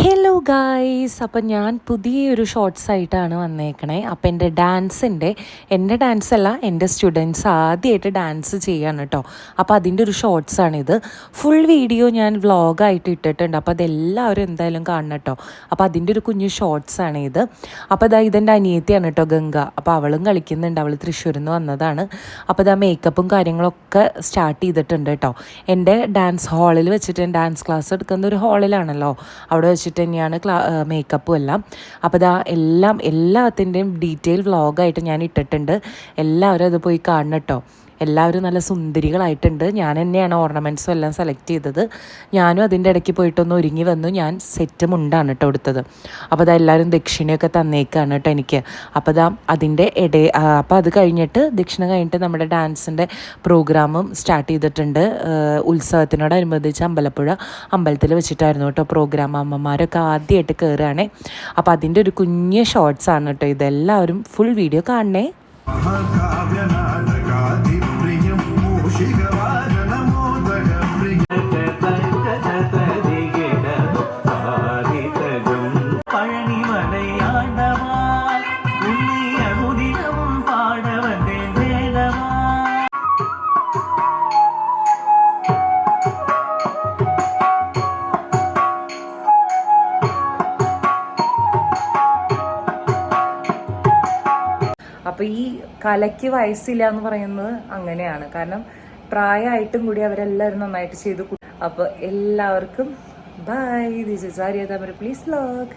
Hello guys, അപ്പം ഞാൻ പുതിയൊരു ഷോർട്സ് ആയിട്ടാണ് വന്നേക്കണേ. അപ്പം എൻ്റെ ഡാൻസല്ല, എൻ്റെ സ്റ്റുഡൻസ് ആദ്യമായിട്ട് ഡാൻസ് ചെയ്യാണ് കേട്ടോ. അപ്പോൾ അതിൻ്റെ ഒരു ഷോർട്സാണിത്. ഫുൾ വീഡിയോ ഞാൻ വ്ളോഗായിട്ട് ഇട്ടിട്ടുണ്ട്. അപ്പോൾ അതെല്ലാവരും എന്തായാലും കാണണം കേട്ടോ. അപ്പോൾ അതിൻ്റെ ഒരു കുഞ്ഞു ഷോർട്സാണ് ഇത്. അപ്പോൾ ഇതെൻ്റെ അനിയത്തിയാണ് കേട്ടോ, ഗംഗ. അപ്പോൾ അവളും കളിക്കുന്നുണ്ട്. അവൾ തൃശ്ശൂരിൽ നിന്ന് വന്നതാണ്. അപ്പോൾ മേക്കപ്പും കാര്യങ്ങളൊക്കെ സ്റ്റാർട്ട് ചെയ്തിട്ടുണ്ട് കേട്ടോ. എൻ്റെ ഡാൻസ് ഹാളിൽ വെച്ചിട്ട് ഡാൻസ് ക്ലാസ് എടുക്കുന്ന ഒരു ഹാളിലാണല്ലോ, അവിടെ വെച്ചിട്ട് തന്നെയാണ് മേക്കപ്പും എല്ലാം. അപ്പോൾ എല്ലാത്തിൻ്റെയും ഡീറ്റെയിൽ വ്ളോഗായിട്ട് ഞാൻ ഇട്ടിട്ടുണ്ട്. എല്ലാവരും അത് പോയി കാണണം കേട്ടോ. എല്ലാവരും നല്ല സുന്ദരികളായിട്ടുണ്ട്. ഞാൻ തന്നെയാണ് ഓർണമെൻറ്റ്സും എല്ലാം സെലക്ട് ചെയ്തത്. ഞാനും അതിൻ്റെ ഇടയ്ക്ക് പോയിട്ടൊന്ന് ഒരുങ്ങി വന്നു. ഞാൻ സെറ്റ് മുണ്ടാണ് കേട്ടോ എടുത്തത്. അപ്പോൾ എല്ലാവരും ദക്ഷിണയൊക്കെ തന്നേക്കാണ് കേട്ടോ എനിക്ക്. അപ്പോൾ അതിൻ്റെ അപ്പോൾ അത് കഴിഞ്ഞിട്ട് ദക്ഷിണ കഴിഞ്ഞിട്ട് നമ്മുടെ ഡാൻസിൻ്റെ പ്രോഗ്രാമും സ്റ്റാർട്ട് ചെയ്തിട്ടുണ്ട്. ഉത്സവത്തിനോടനുബന്ധിച്ച് അമ്പലപ്പുഴ അമ്പലത്തിൽ വെച്ചിട്ടായിരുന്നു കേട്ടോ പ്രോഗ്രാം. അമ്മമാരൊക്കെ ആദ്യമായിട്ട് കയറുകയാണേ. അപ്പോൾ അതിൻ്റെ ഒരു കുഞ്ഞ് ഷോർട്സാണ് കേട്ടോ. ഇതെല്ലാവരും ഫുൾ വീഡിയോ കാണണേ. അപ്പോൾ ഈ കലയ്ക്ക് വയസ്സില്ല എന്ന് പറയുന്നത് അങ്ങനെയാണ്. കാരണം പ്രായമായിട്ടും കൂടി അവരെല്ലാവരും നന്നായിട്ട് ചെയ്തു. അപ്പോൾ എല്ലാവർക്കും ബൈ. ദിസ് ഈസ് ആര്യ താമര. Please vlog.